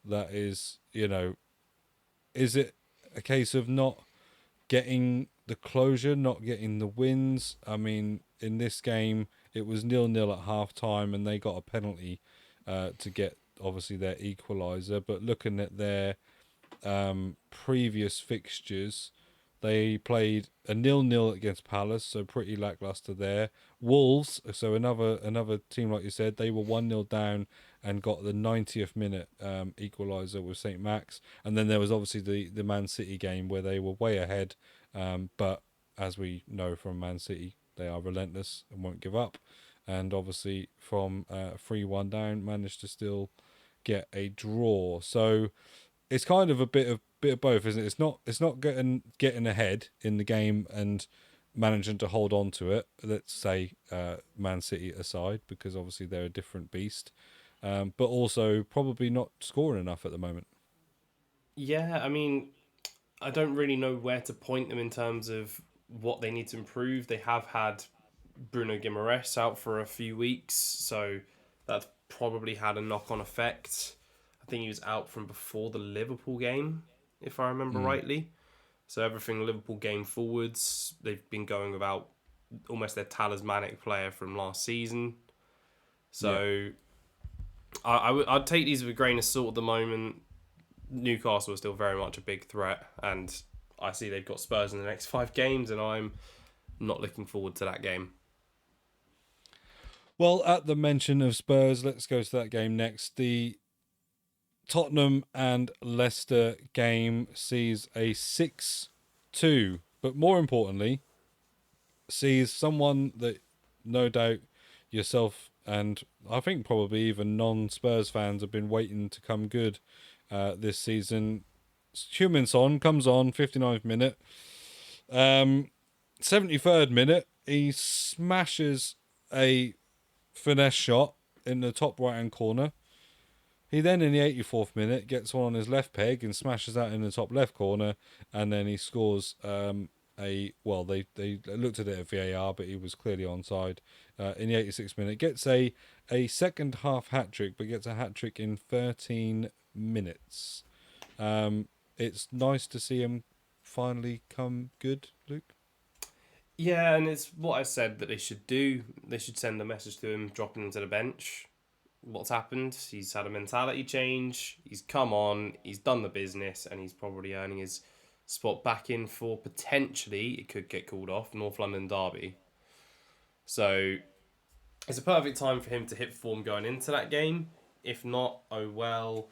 That is, is it a case of not getting the closure, not getting the wins? I mean, in this game, it was 0-0 at half time, and they got a penalty to get obviously their equaliser. But looking at their previous fixtures, they played a 0-0 against Palace, so pretty lackluster there. Wolves, so another team like you said, they were 1-0 down and got the 90th minute equaliser with St. Max. And then there was obviously the Man City game where they were way ahead, but as we know from Man City, they are relentless and won't give up. And obviously from 3-1 down, managed to still get a draw. So it's kind of a bit of both, isn't it? It's not getting ahead in the game and managing to hold on to it. Let's say Man City aside, because obviously they're a different beast, but also probably not scoring enough at the moment. Yeah, I mean, I don't really know where to point them in terms of what they need to improve. They have had Bruno Guimaraes out for a few weeks, so that's probably had a knock-on effect. I think he was out from before the Liverpool game, if I remember rightly. So everything Liverpool game forwards, they've been going without almost their talismanic player from last season. So I'd take these with a grain of salt at the moment. Newcastle is still very much a big threat, and I see they've got Spurs in the next 5 games, and I'm not looking forward to that game. Well, at the mention of Spurs, let's go to that game next. The Tottenham and Leicester game sees a 6-2, but more importantly, sees someone that no doubt yourself and I think probably even non-Spurs fans have been waiting to come good this season. Heung-min Son comes on 59th minute. 73rd minute, he smashes a finesse shot in the top right-hand corner. He then, in the 84th minute, gets one on his left peg and smashes that in the top left corner, and then he scores they looked at it at VAR, but he was clearly onside. In the 86th minute, gets a second half hat-trick, but gets a hat-trick in 13 minutes. It's nice to see him finally come good, Luke. Yeah, and it's what I said that they should do. They should send a message to him, dropping him to the bench. What's happened? He's had a mentality change. He's come on. He's done the business, and he's probably earning his spot back in for potentially, it could get called off, North London derby. So it's a perfect time for him to hit form going into that game. If not, oh well.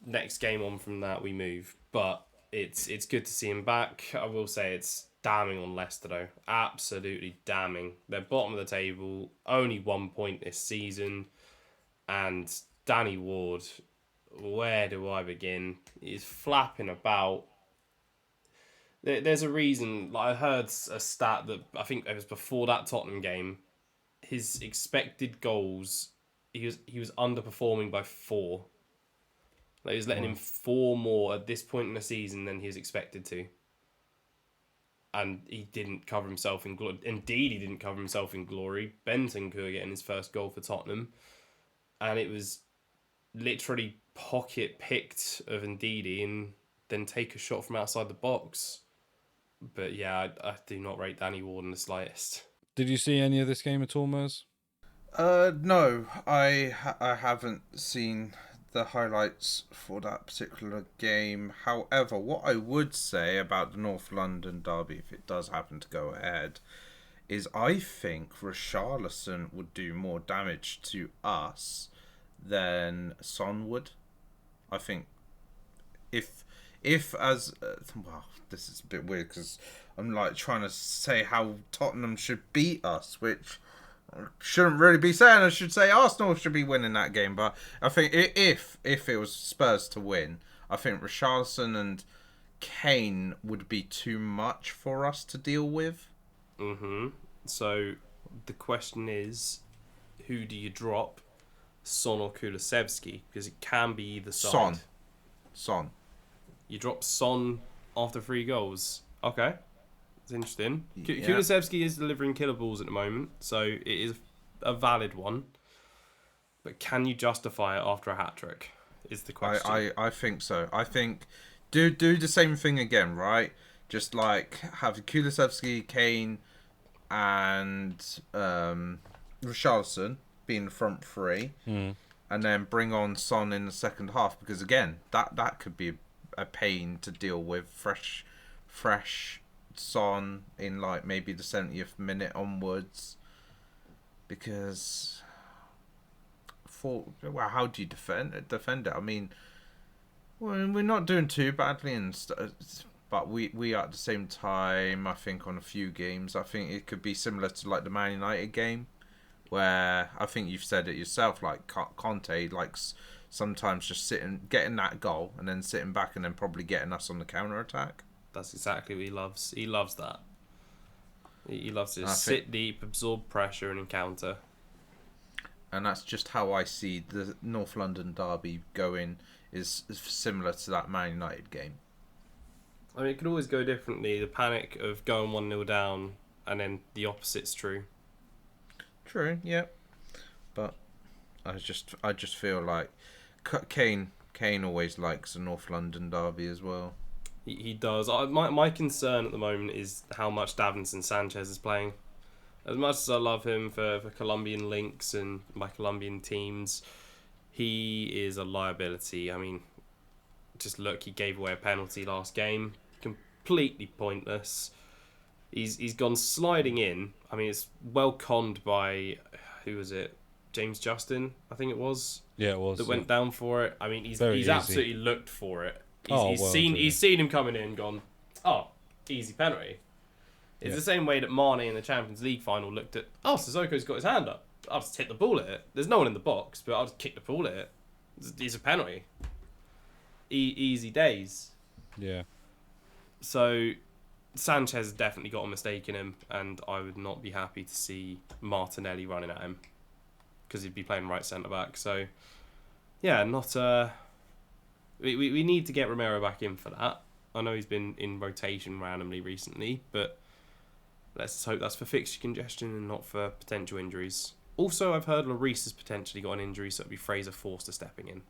Next game on from that, we move. But it's good to see him back. I will say it's damning on Leicester though. Absolutely damning. They're bottom of the table. Only 1 point this season. And Danny Ward, where do I begin? He's flapping about. There's a reason. Like I heard a stat that I think it was before that Tottenham game. His expected goals he was underperforming by 4. Like, he was letting him 4 more at this point in the season than he was expected to. And he didn't cover himself in glory. Indeed, he didn't cover himself in glory. Bentancur getting his first goal for Tottenham. And it was literally pocket picked of Ndidi and then take a shot from outside the box. But yeah, I do not rate Danny Ward in the slightest. Did you see any of this game at all, Mers? No, I haven't seen the highlights for that particular game. However, what I would say about the North London derby, if it does happen to go ahead, is I think Richarlison would do more damage to us than Son would. I think if as well, this is a bit weird because I'm like trying to say how Tottenham should beat us, which I shouldn't really be saying. I should say Arsenal should be winning that game. But I think if it was Spurs to win, I think Richarlison and Kane would be too much for us to deal with. So the question is, who do you drop, Son or Kulusevski? Because it can be either side. Son. You drop Son after 3 goals. Okay. It's interesting. Yeah. Kulusevski is delivering killer balls at the moment, so it is a valid one. But can you justify it after a hat-trick, is the question. I think so. I think do the same thing again, right? Just like have Kulusevski, Kane, and Richarlison being the front 3. And then bring on Son in the second half, because again, that could be a pain to deal with. Fresh Son in like maybe the 70th minute onwards, because how do you defend it? I mean, we're not doing too badly and but we are at the same time. I think on a few games, I think it could be similar to like the Man United game, where I think you've said it yourself, like Conte likes sometimes just getting that goal and then sitting back and then probably getting us on the counter attack. That's exactly what he loves. He loves that. He loves to sit deep, absorb pressure and encounter. And that's just how I see the North London derby going, is similar to that Man United game. I mean, it could always go differently. The panic of going 1-0 down and then the opposite's true. True, yeah. But I just feel like Kane always likes a North London derby as well. He does. My concern at the moment is how much Davinson Sanchez is playing. As much as I love him for Colombian links and my Colombian teams, he is a liability. I mean, just look, he gave away a penalty last game. Completely pointless. He's gone sliding in. I mean, it's well conned by, who was it? James Justin, I think it was. Yeah, it was. That went down for it. I mean, he's absolutely looked for it. He's seen him coming in and gone, oh, easy penalty. It's the same way that Mane in the Champions League final looked at, oh, Sissoko's got his hand up. I'll just hit the ball at it. There's no one in the box, but I'll just kick the ball at it. It's a penalty. Easy days. Yeah. So Sanchez has definitely got a mistake in him, and I would not be happy to see Martinelli running at him, because he'd be playing right centre-back. So, yeah, not... We need to get Romero back in for that. I know he's been in rotation randomly recently, but let's just hope that's for fixture congestion and not for potential injuries. Also, I've heard Lloris has potentially got an injury, so it'll be Fraser Forster stepping in.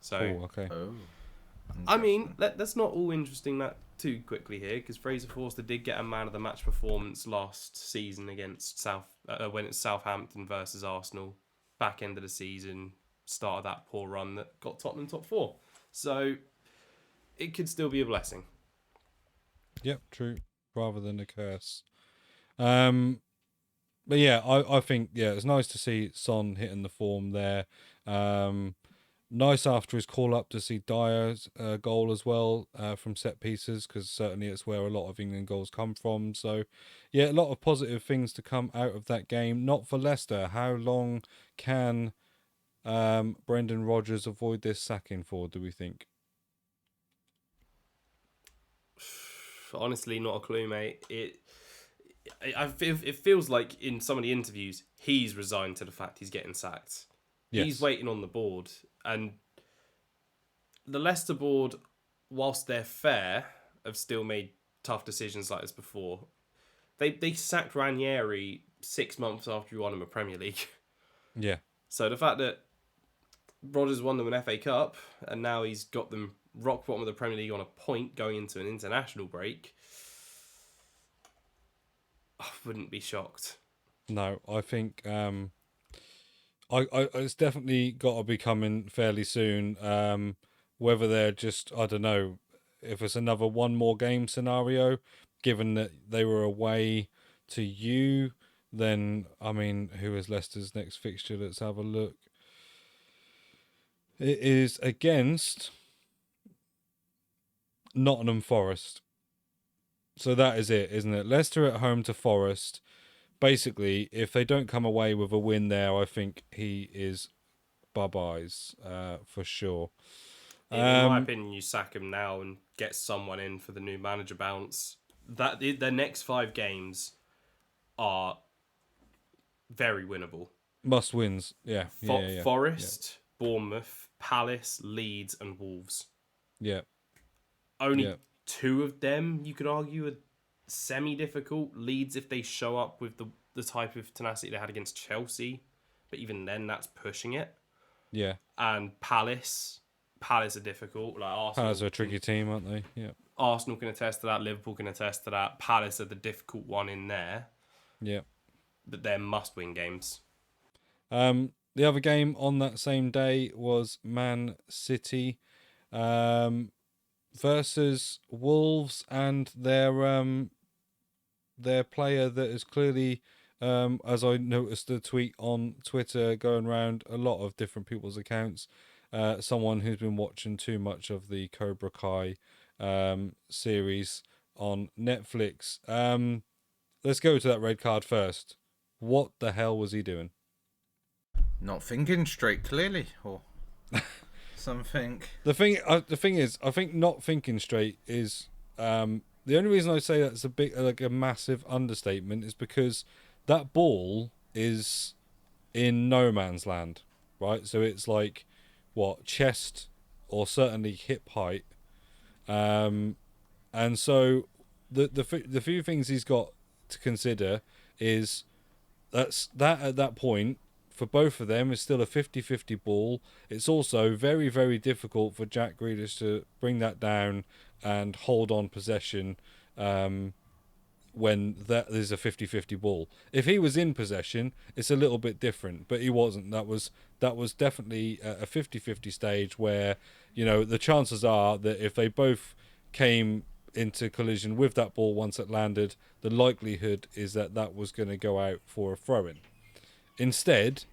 So, okay. I mean, that's not all interesting that too quickly here, because Fraser Forster did get a man of the match performance last season against when it's Southampton versus Arsenal, back end of the season, start of that poor run that got Tottenham top 4. So it could still be a blessing. Yep, true. Rather than a curse. But yeah, I think it's nice to see Son hitting the form there. Nice after his call up to see Dyer's goal as well from set pieces, because certainly it's where a lot of England goals come from. So yeah, a lot of positive things to come out of that game. Not for Leicester. How long can Brendan Rodgers avoid this sacking for, do we think? Honestly, not a clue, mate. It feels like in some of the interviews he's resigned to the fact he's getting sacked. He's waiting on the board. And the Leicester board, whilst they're fair, have still made tough decisions like this before. They sacked Ranieri 6 months after he won him a Premier League. Yeah. So the fact that Rodgers won them an FA Cup and now he's got them rock bottom of the Premier League on a point going into an international break, I wouldn't be shocked. No, I think it's definitely got to be coming fairly soon. Whether they're just, I don't know, if it's another one more game scenario, given that they were away to you, then, I mean, who is Leicester's next fixture? Let's have a look. It is against Nottingham Forest. So that is it, isn't it? Leicester at home to Forest. Basically, if they don't come away with a win there, I think he is bye-byes for sure. In my opinion, you sack him now and get someone in for the new manager bounce. Their next 5 games are very winnable. Must wins, yeah. Forest, Bournemouth, Palace, Leeds, and Wolves. Yeah. Only 2 of them, you could argue, are semi-difficult. Leeds, if they show up with the type of tenacity they had against Chelsea, but even then, that's pushing it. Yeah. And Palace are difficult. Like Arsenal, Palace are a tricky team, aren't they? Yeah. Arsenal can attest to that. Liverpool can attest to that. Palace are the difficult one in there. Yeah. But they're must-win games. The other game on that same day was Man City versus Wolves, and their player that is clearly, as I noticed the tweet on Twitter going around a lot of different people's accounts, someone who's been watching too much of the Cobra Kai series on Netflix. Let's go to that red card first. What the hell was he doing? Not thinking straight, clearly, or something. The thing is, I think not thinking straight is the only reason I say that's a big, like a massive understatement, is because that ball is in no man's land, right? So it's like chest or certainly hip height, and so the few things he's got to consider is that at that point, for both of them, it's still a 50-50 ball. It's also very, very difficult for Jack Grealish to bring that down and hold on possession when that is a 50-50 ball. If he was in possession, it's a little bit different, but he wasn't. That was definitely a 50-50 stage where, the chances are that if they both came into collision with that ball once it landed, the likelihood is that was going to go out for a throw-in. Instead,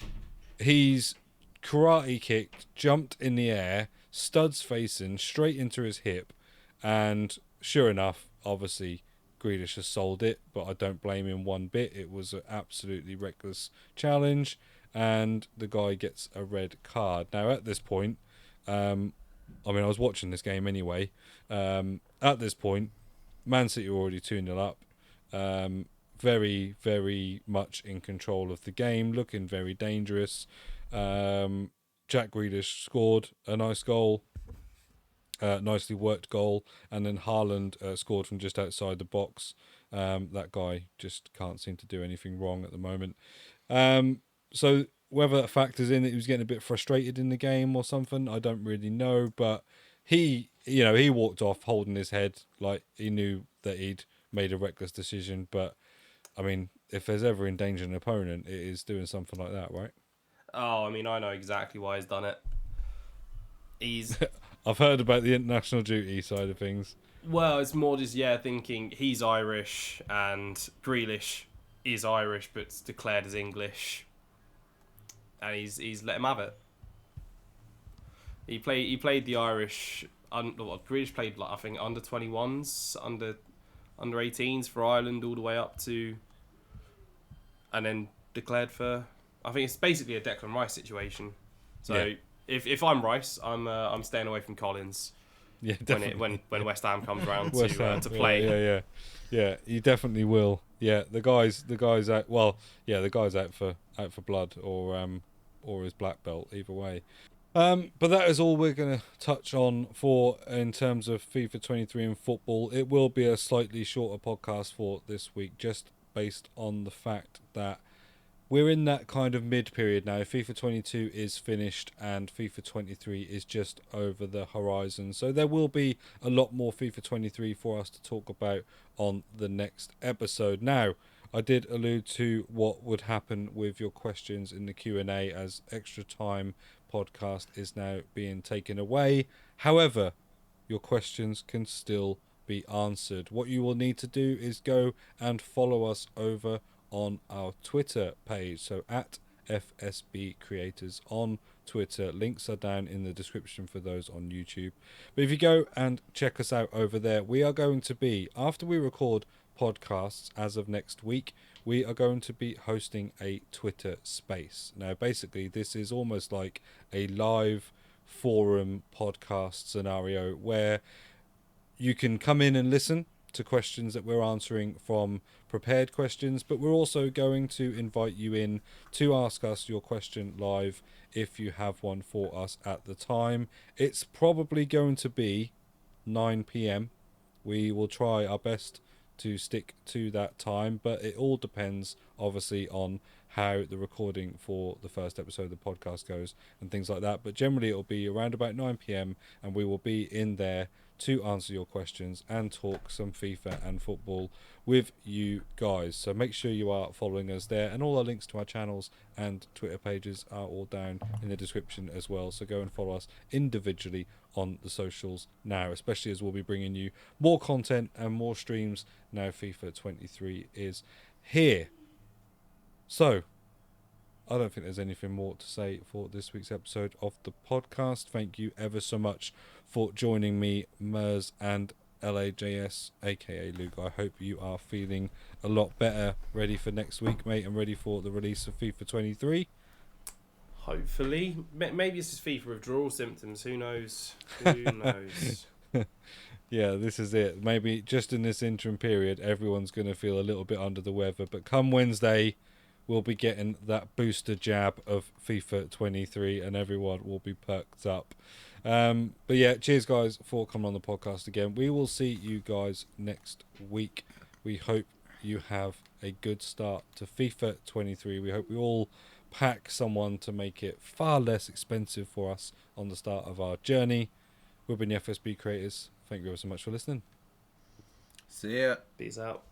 he's karate kicked, jumped in the air, studs facing straight into his hip, and sure enough, obviously, Grealish has sold it, but I don't blame him one bit. It was an absolutely reckless challenge, and the guy gets a red card. Now, at this point, I was watching this game anyway. At this point, Man City were already 2-0 up. Very, very much in control of the game, looking very dangerous. Jack Grealish scored a nice goal, nicely worked goal, and then Haaland scored from just outside the box. That guy just can't seem to do anything wrong at the moment. So whether that factors in that he was getting a bit frustrated in the game or something, I don't really know. But he walked off holding his head like he knew that he'd made a reckless decision. But I mean, if there's ever endangering an opponent, it is doing something like that, right? Oh, I mean, I know exactly why he's done it. I've heard about the international duty side of things. Well, it's more just, thinking he's Irish and Grealish is Irish but's declared as English. And he's let him have it. He played the Irish... Grealish played, I think, under 21s, under 18s for Ireland all the way up to... And then declared for... I think it's basically a Declan Rice situation. So if I'm Rice, I'm staying away from Collins. Yeah, definitely. When West Ham comes around to play. Yeah, he definitely will. Yeah, the guy's out. Well, yeah, the guy's out for blood or or his black belt, either way. But that is all we're going to touch on for in terms of FIFA 23 and football. It will be a slightly shorter podcast for this week, just based on the fact that we're in that kind of mid-period now. FIFA 22 is finished and FIFA 23 is just over the horizon. So there will be a lot more FIFA 23 for us to talk about on the next episode. Now, I did allude to what would happen with your questions in the Q&A, as Extra Time podcast is now being taken away. However, your questions can still be answered. What you will need to do is go and follow us over on our Twitter page, so at FSB Creators on Twitter. Links are down in the description for those on YouTube. But if you go and check us out over there, we are going to be, after we record podcasts as of next week, we are going to be hosting a Twitter space. Now, basically, this is almost like a live forum podcast scenario where you can come in and listen to questions that we're answering from prepared questions, but we're also going to invite you in to ask us your question live if you have one for us at the time. It's probably going to be 9 p.m. We will try our best to stick to that time, but it all depends obviously on how the recording for the first episode of the podcast goes and things like that. But generally it'll be around about 9 p.m. and we will be in there to answer your questions and talk some FIFA and football with you guys. So make sure you are following us there, and all our links to our channels and Twitter pages are all down in the description as well. So go and follow us individually on the socials now, especially as we'll be bringing you more content and more streams now FIFA 23 is here. So I don't think there's anything more to say for this week's episode of the podcast. Thank you ever so much for joining me, Mers and LAJS, aka Luke. I hope you are feeling a lot better, ready for next week, mate, and ready for the release of FIFA 23. Hopefully. Maybe it's just FIFA withdrawal symptoms. Who knows? Who knows? Yeah, this is it. Maybe just in this interim period, everyone's going to feel a little bit under the weather. But come Wednesday, we'll be getting that booster jab of FIFA 23 and everyone will be perked up. But yeah, cheers guys for coming on the podcast again. We will see you guys next week. We hope you have a good start to FIFA 23. We hope we all pack someone to make it far less expensive for us on the start of our journey. We've been the FSB Creators. Thank you ever so much for listening. See ya. Peace out.